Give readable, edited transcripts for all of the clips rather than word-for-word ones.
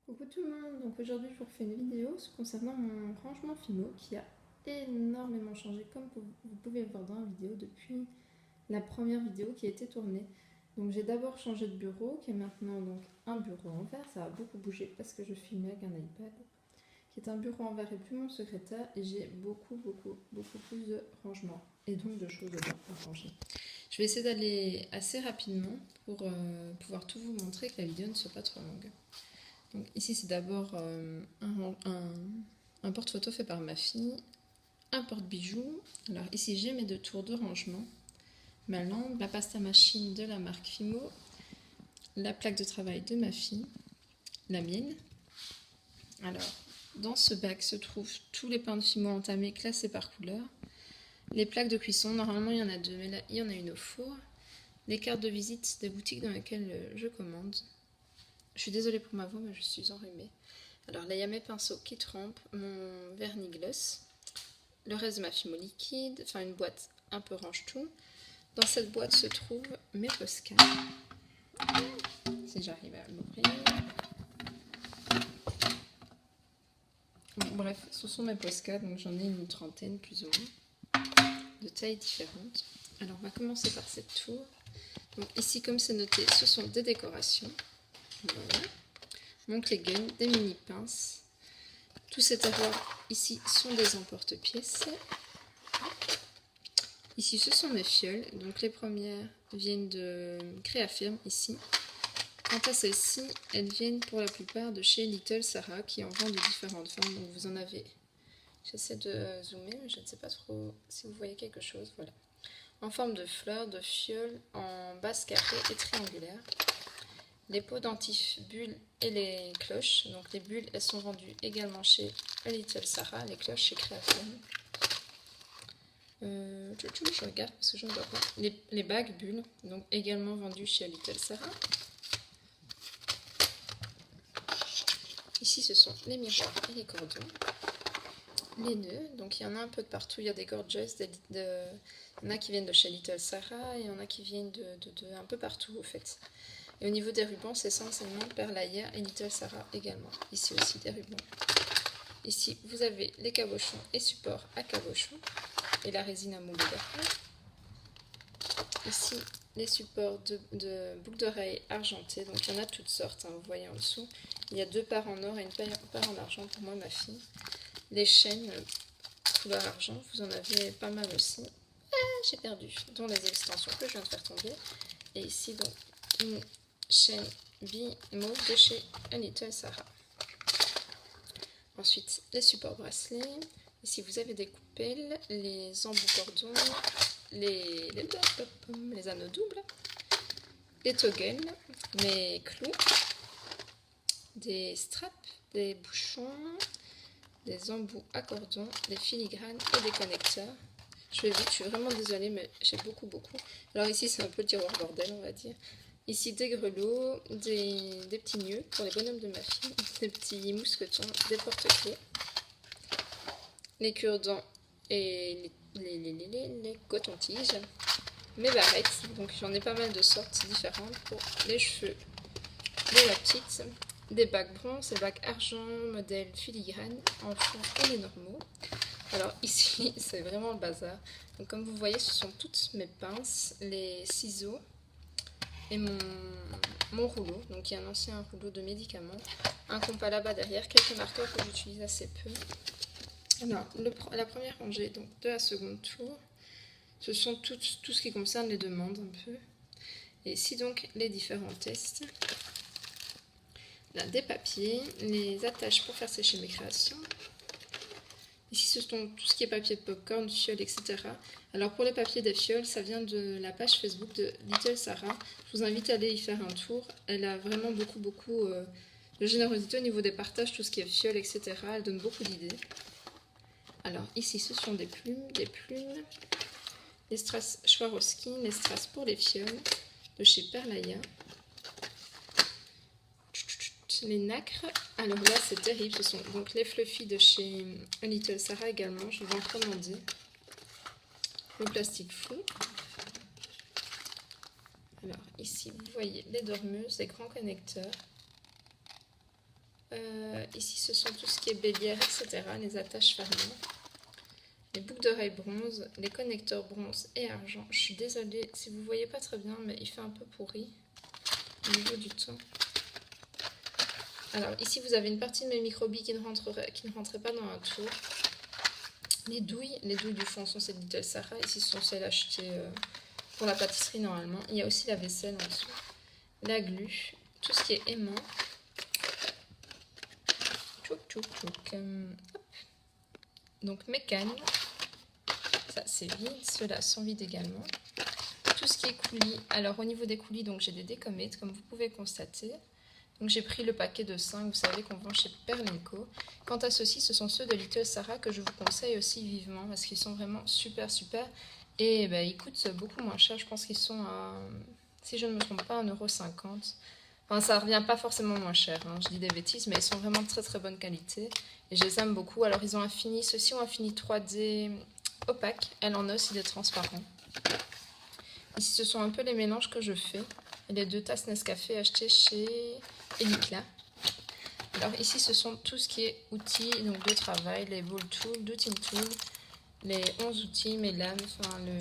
Coucou tout le monde, donc aujourd'hui je vous refais une vidéo concernant mon rangement Fimo qui a énormément changé comme vous pouvez le voir dans la vidéo depuis la première vidéo qui a été tournée. Donc j'ai d'abord changé de bureau qui est maintenant donc un bureau en verre, ça a beaucoup bougé parce que je filmais avec un iPad, qui est un bureau en verre et plus mon secrétaire et j'ai beaucoup plus de rangement et donc de choses dedans à ranger. Je vais essayer d'aller assez rapidement pour pouvoir tout vous montrer, que la vidéo ne soit pas trop longue. Donc ici c'est d'abord un porte-photo fait par ma fille, un porte-bijoux. Alors ici j'ai mes 2 tours de rangement, ma lampe, la pasta machine de la marque Fimo, la plaque de travail de ma fille, la mienne. Alors dans ce bac se trouvent tous les pains de Fimo entamés classés par couleur, les plaques de cuisson, normalement il y en a 2 mais là il y en a une au four, les cartes de visite des boutiques dans lesquelles je commande. Je suis désolée pour ma voix mais je suis enrhumée. Alors là, il y a mes pinceaux qui trempent, mon vernis gloss, le reste de ma Fimo liquide, enfin une boîte un peu range tout. Dans cette boîte se trouvent mes Posca. Si j'arrive à l'ouvrir. Bon, bref, ce sont mes Posca, donc j'en ai une trentaine plus ou moins, de tailles différentes. Alors on va commencer par cette tour. Donc ici, comme c'est noté, ce sont des décorations. Voilà. Mon clé gun, des mini pinces. Tous ces tiroirs ici sont des emporte-pièces. Ici, ce sont mes fioles. Donc les premières viennent de Créafirm ici. Quant à celles-ci, elles viennent pour la plupart de chez Little Sarah qui en vend de différentes formes. Donc vous en avez. J'essaie de zoomer, mais je ne sais pas trop si vous voyez quelque chose. Voilà. En forme de fleurs, de fioles, en base carrée et triangulaire. Les pots dentifrice-bulles et les cloches. Donc les bulles, elles sont vendues également chez Little Sarah, les cloches chez Créafirm. Je regarde parce que je ne vois pas. Les bagues bulles, donc également vendues chez Little Sarah. Ici, ce sont les miroirs et les cordons. Les nœuds, donc il y en a un peu de partout. Il y a des gorgeous, il y en a qui viennent de chez Little Sarah et il y en a qui viennent de un peu partout au fait. Et au niveau des rubans, c'est essentiellement Perlaya et Little Sarah également. Ici aussi des rubans. Ici, vous avez les cabochons et supports à cabochons et la résine à mouler derrière. Ici, les supports de boucles d'oreilles argentées. Donc, il y en a toutes sortes. Hein, vous voyez en dessous. Il y a 2 paires en or et une paire en argent pour moi, ma fille. Les chaînes couleur argent, vous en avez pas mal aussi. Ah, j'ai perdu. Dont les extensions que je viens de faire tomber. Et ici, donc, une chaîne bi-mauve de chez Little Sarah. Ensuite, les supports bracelets. Ici, vous avez des coupelles, les embouts cordons, les anneaux doubles, des toggles, mes clous, des straps, des bouchons, des embouts à cordon, des filigranes et des connecteurs. Je vais vite, je suis vraiment désolée, mais j'ai beaucoup. Alors ici, c'est un peu le tiroir bordel, on va dire. Ici, des grelots, des petits nœuds pour les bonhommes de ma fille, des petits mousquetons, des porte-clés, les cure-dents et les cotons-tiges, mes barrettes, donc j'en ai pas mal de sortes différentes pour les cheveux de la petite, des bacs bronze, des bacs argent, modèle filigrane, enfants et les normaux. Alors ici, c'est vraiment le bazar. Donc comme vous voyez, ce sont toutes mes pinces, les ciseaux et mon rouleau. Donc il y a un ancien rouleau de médicaments, un compas là-bas derrière, quelques marqueurs que j'utilise assez peu. Alors, la première rangée donc, de la seconde tour, ce sont tout ce qui concerne les demandes un peu. Et ici donc les différents tests. Là, des papiers, les attaches pour faire sécher mes créations. Ici, ce sont tout ce qui est papier de popcorn, fioles, etc. Alors, pour les papiers des fioles, ça vient de la page Facebook de Little Sarah. Je vous invite à aller y faire un tour. Elle a vraiment beaucoup de générosité au niveau des partages, tout ce qui est fioles, etc. Elle donne beaucoup d'idées. Alors, ici, ce sont des plumes, les strass Swarovski, les strass pour les fioles de chez Perlaya. Les nacres, alors là c'est terrible, ce sont donc les fluffy de chez Little Sarah également, je vais en commander. Le plastique fou. Alors ici vous voyez les dormeuses, les grands connecteurs. Ici, ce sont tout ce qui est bélière, etc. Les attaches fermées. Les boucles d'oreilles bronze, les connecteurs bronze et argent. Je suis désolée si vous ne voyez pas très bien, mais il fait un peu pourri au niveau du temps. Alors ici, vous avez une partie de mes microbilles qui ne rentrait pas dans un tour. Les douilles du fond sont celles de Little Sarah. Ici, ce sont celles achetées pour la pâtisserie normalement. Il y a aussi la vaisselle en dessous. La glu, tout ce qui est aimant. Donc mes cannes, ça c'est vide, ceux-là sont vides également. Tout ce qui est coulis, alors au niveau des coulis, donc j'ai des décomètes comme vous pouvez constater. Donc j'ai pris le paquet de 5, vous savez qu'on vend chez Perlinco. Quant à ceux-ci, ce sont ceux de Little Sarah que je vous conseille aussi vivement parce qu'ils sont vraiment super et ben, ils coûtent beaucoup moins cher. Je pense qu'ils sont à, si je ne me trompe pas, 1,50 €. Enfin, ça revient pas forcément moins cher, hein. Je dis des bêtises, mais ils sont vraiment de très bonne qualité et je les aime beaucoup. Alors ils ont un fini, ceux-ci ont un fini 3D opaque, elle en a aussi des transparents. Ici ce sont un peu les mélanges que je fais. Et les 2 tasses Nescafé achetées chez Elicla. Alors ici ce sont tout ce qui est outils donc de travail, les ball tools, d'outil tool, les 11 outils, mes lames, enfin le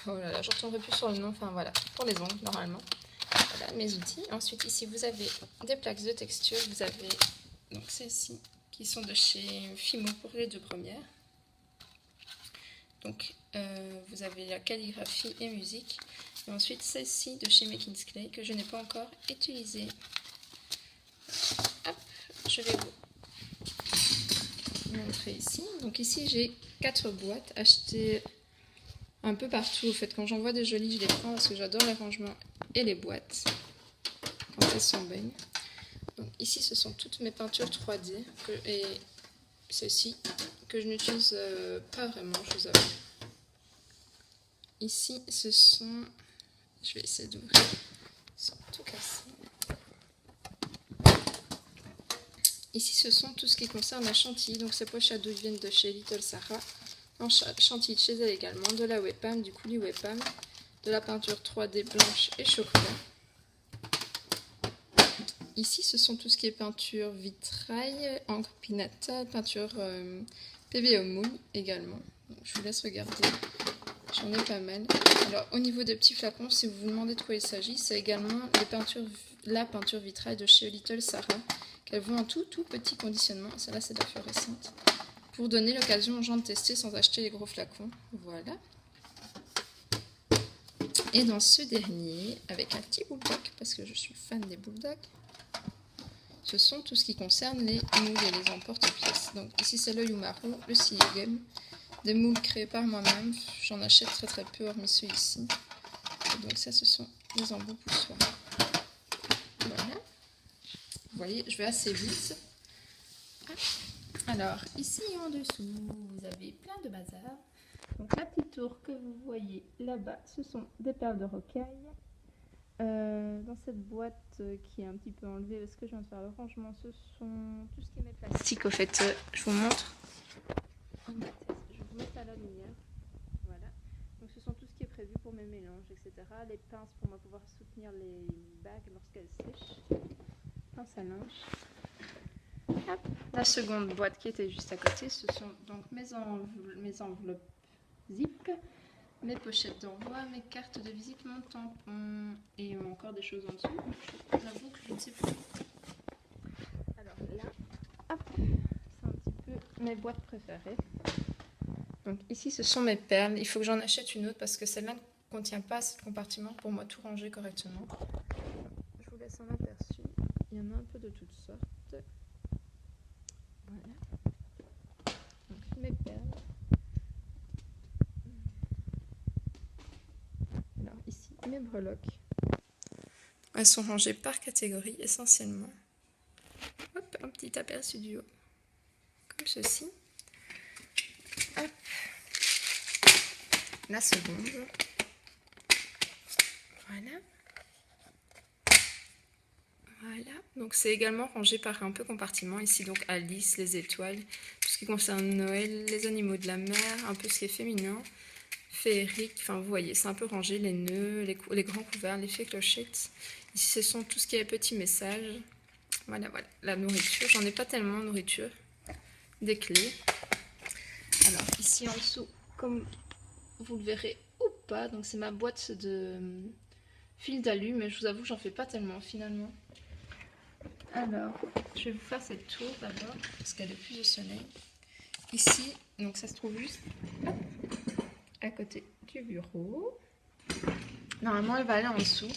oh là là, je ne retomberai plus sur le nom, enfin voilà, pour les ongles normalement. Voilà mes outils. Ensuite ici vous avez des plaques de texture, vous avez donc celles-ci qui sont de chez Fimo pour les 2 premières. Donc vous avez la calligraphie et musique. Et ensuite celle-ci de chez Making Clay que je n'ai pas encore utilisée. Hop, je vais vous montrer ici. Donc ici j'ai 4 boîtes achetées un peu partout. En fait, quand j'en vois des jolies, je les prends parce que j'adore les rangements et les boîtes quand elles sont belles. Donc ici ce sont toutes mes peintures 3D et ceci que je n'utilise pas vraiment, je vous avoue. Ici ce sont, je vais essayer d'ouvrir, ils sont tout cassés. Ici ce sont tout ce qui concerne la chantilly, donc ces poches à douille viennent de chez Little Sarah. En chantilly de chez elle également, de la Webpam, du coulis Webpam, de la peinture 3D blanche et chocolat. Ici ce sont tout ce qui est peinture vitrail, encre pinata, peinture PBO moule également. Donc, je vous laisse regarder, j'en ai pas mal. Alors au niveau des petits flacons, si vous vous demandez de quoi il s'agit, c'est également la peinture vitrail de chez Little Sarah, qu'elles vont en tout petit conditionnement, celle-là c'est de la fluorescente, pour donner l'occasion aux gens de tester sans acheter les gros flacons. Voilà. Et dans ce dernier, avec un petit bulldog, parce que je suis fan des bulldogs, ce sont tout ce qui concerne les moules et les emporte-pièces. Donc ici c'est le Yumaru, le Silligum, des moules créés par moi-même. J'en achète très peu hormis ceux-ci. Donc ça ce sont des embouts poussoirs. Voilà. Vous voyez, je vais assez vite. Alors ici en dessous, vous avez plein de bazar. Donc la petite tour que vous voyez là-bas, ce sont des perles de rocaille. Dans cette boîte qui est un petit peu enlevée parce que je viens de faire le rangement, ce sont tout ce qui est mes plastiques. Au fait, je vous montre. Je vais vous mettre à la lumière. Voilà. Donc ce sont tout ce qui est prévu pour mes mélanges, etc. Les pinces pour moi pouvoir soutenir les bagues lorsqu'elles sèchent. Pince à linge. Hop. La seconde boîte qui était juste à côté, ce sont donc mes enveloppes zip. Mes pochettes d'envoi, mes cartes de visite, mon tampon et encore des choses en dessous. J'avoue que je ne sais plus. Alors là, hop, c'est un petit peu mes boîtes préférées. Donc ici, ce sont mes perles. Il faut que j'en achète une autre parce que celle-là ne contient pas assez de compartiments pour moi tout ranger correctement. Je vous laisse un aperçu. Il y en a un peu de toutes sortes. Voilà. Donc mes perles. Mes breloques. Elles sont rangées par catégorie essentiellement. Hop, un petit aperçu du haut. Comme ceci. Hop. La seconde. Voilà. Voilà. Donc c'est également rangé par un peu compartiment. Ici donc Alice, les étoiles, tout ce qui concerne Noël, les animaux de la mer, un peu ce qui est féminin. féerique. Enfin, vous voyez, c'est un peu rangé, les nœuds, les grands couverts, l'effet clochette. Ici, ce sont tout ce qui est petits messages. Voilà, voilà, la nourriture. J'en ai pas tellement, nourriture. Des clés. Alors, ici en dessous, comme vous le verrez ou pas, donc c'est ma boîte de fil d'alu, mais je vous avoue, j'en fais pas tellement finalement. Alors, je vais vous faire cette tour d'abord, parce qu'elle est plus au soleil. Ici, donc ça se trouve juste à côté du bureau. Normalement, elle va aller en dessous.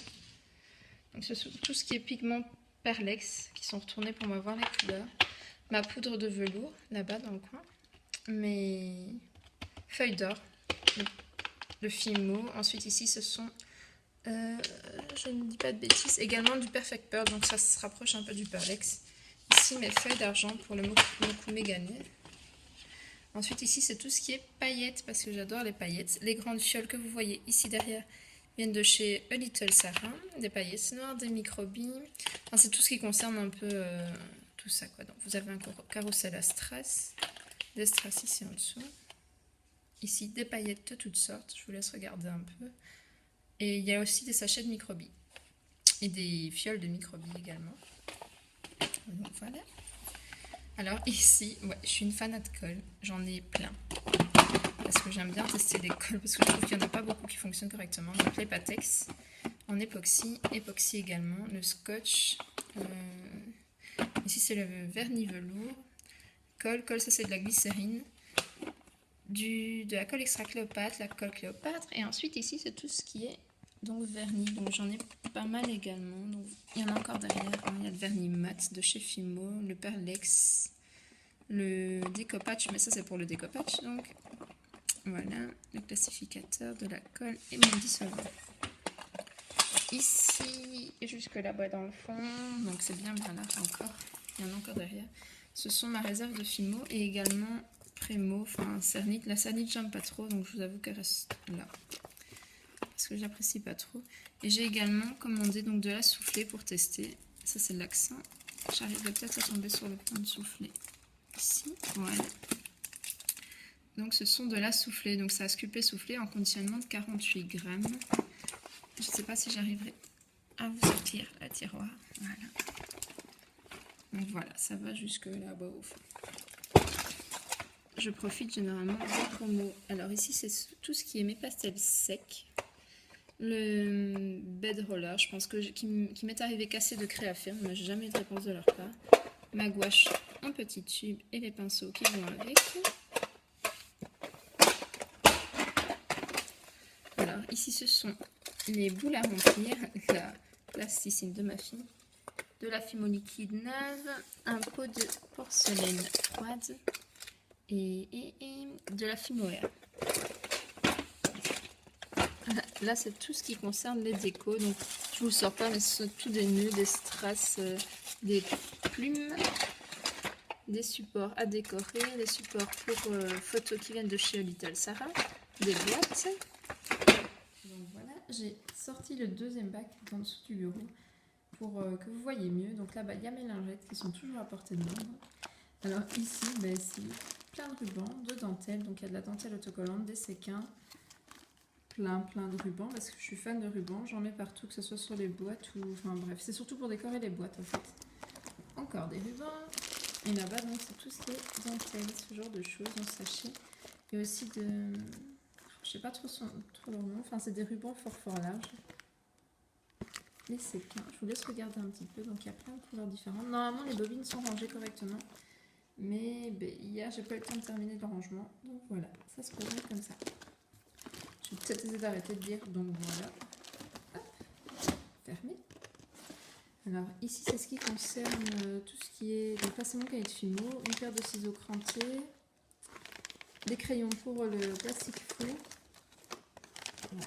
Donc, ce sont tout ce qui est pigments Perlex qui sont retournés pour m'avoir les couleurs. Ma poudre de velours, là-bas dans le coin. Mes feuilles d'or, le Fimo. Ensuite, ici, ce sont, je ne dis pas de bêtises, également du Perfect Pearl. Donc, ça se rapproche un peu du Perlex. Ici, mes feuilles d'argent pour le Moku Mégané. Ensuite, ici, c'est tout ce qui est paillettes, parce que j'adore les paillettes. Les grandes fioles que vous voyez ici derrière viennent de chez A Little Sarah. Des paillettes noires, des microbilles. Enfin, c'est tout ce qui concerne un peu tout ça, quoi. Donc, vous avez un carrousel à strass, des strass ici en dessous. Ici, des paillettes de toutes sortes. Je vous laisse regarder un peu. Et il y a aussi des sachets de microbilles. Et des fioles de microbilles également. Donc, voilà. Alors ici, ouais, je suis une fanat de colle, j'en ai plein. Parce que j'aime bien tester les colles, parce que je trouve qu'il n'y en a pas beaucoup qui fonctionnent correctement. Donc les Patex en époxy également, le scotch. Ici c'est le vernis velours. Colle, ça c'est de la glycérine. De la colle extra Cléopâtre, la colle Cléopâtre. Et ensuite ici c'est tout ce qui est donc vernis. Donc j'en ai pas mal également. Donc, il y en a encore derrière. Il y a le vernis mat de chez Fimo, le Perlex, le découpage, mais ça c'est pour le découpage. Donc voilà, le classificateur de la colle et mon dissolvant. Ici et jusque là-bas dans le fond, donc c'est bien là encore. Il y en a encore derrière. Ce sont ma réserve de Fimo et également Prémo, enfin Cernite. La Cernite j'aime pas trop, donc je vous avoue qu'elle reste là. Parce que j'apprécie pas trop. Et j'ai également commandé donc de la soufflée pour tester. Ça c'est l'accent. J'arriverai peut-être à tomber sur le point de soufflée. Ici, voilà. Donc ce sont de la soufflée. Donc ça a sculpté soufflé en conditionnement de 48 grammes. Je ne sais pas si j'arriverai à vous sortir la tiroir. Voilà. Donc voilà, ça va jusque là-bas au fond. Je profite généralement des promos. Alors ici c'est tout ce qui est mes pastels secs. Le bed roller, je pense qu'il m'est arrivé cassé de Créafirme, mais j'ai jamais eu de réponse de leur part. Ma gouache en petit tube et les pinceaux qui vont avec. Alors ici ce sont les boules à remplir, la plasticine de ma fille, de la Fimo liquide neuve, un pot de porcelaine froide et de la Fimo Air. Là, c'est tout ce qui concerne les décos. Donc, je vous le sors pas, mais ce sont tous des nœuds, des strass, des plumes, des supports à décorer, des supports pour photos qui viennent de chez Little Sarah, des boîtes. Donc voilà, j'ai sorti le deuxième bac en dessous du bureau pour que vous voyez mieux. Donc là-bas, il y a mes lingettes qui sont toujours à portée de main. Alors ici, c'est plein de rubans, de dentelles. Donc il y a de la dentelle autocollante, des séquins. Plein de rubans parce que je suis fan de rubans, j'en mets partout, que ce soit sur les boîtes ou... Enfin bref, c'est surtout pour décorer les boîtes en fait. Encore des rubans. Et là-bas donc c'est tout ce qui est dentelle, ce genre de choses en sachet. Et aussi de... Je sais pas trop leur nom, enfin c'est des rubans fort larges. Les séquins, je vous laisse regarder un petit peu, donc il y a plein de couleurs différentes. Normalement les bobines sont rangées correctement. Mais hier j'ai pas eu le temps de terminer le rangement, donc voilà, ça se présente comme ça. Je vais peut-être essayer d'arrêter de dire, donc voilà. Hop, fermé. Alors ici c'est ce qui concerne tout ce qui est... Donc là c'est mon cahier de Fimo, une paire de ciseaux crantés, des crayons pour le plastique fou. Voilà.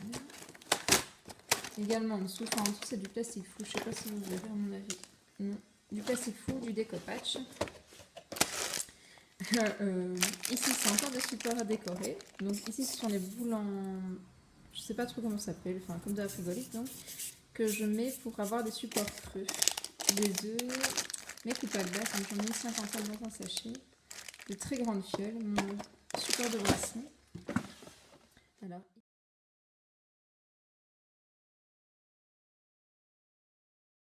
Également en dessous, enfin en dessous c'est du plastique fou, je sais pas si vous verrez à mon avis. Non, du plastique fou, du découpage. Ici c'est encore des supports à décorer. Donc ici ce sont les boules en... Je sais pas trop comment ça s'appelle, enfin comme de la frigolite donc. Que je mets pour avoir des supports creux. Des œufs, mes coupes à glace, donc j'en ai une cinquantaine dans un sachet. De très grandes fioles, mon support de brasserie. Alors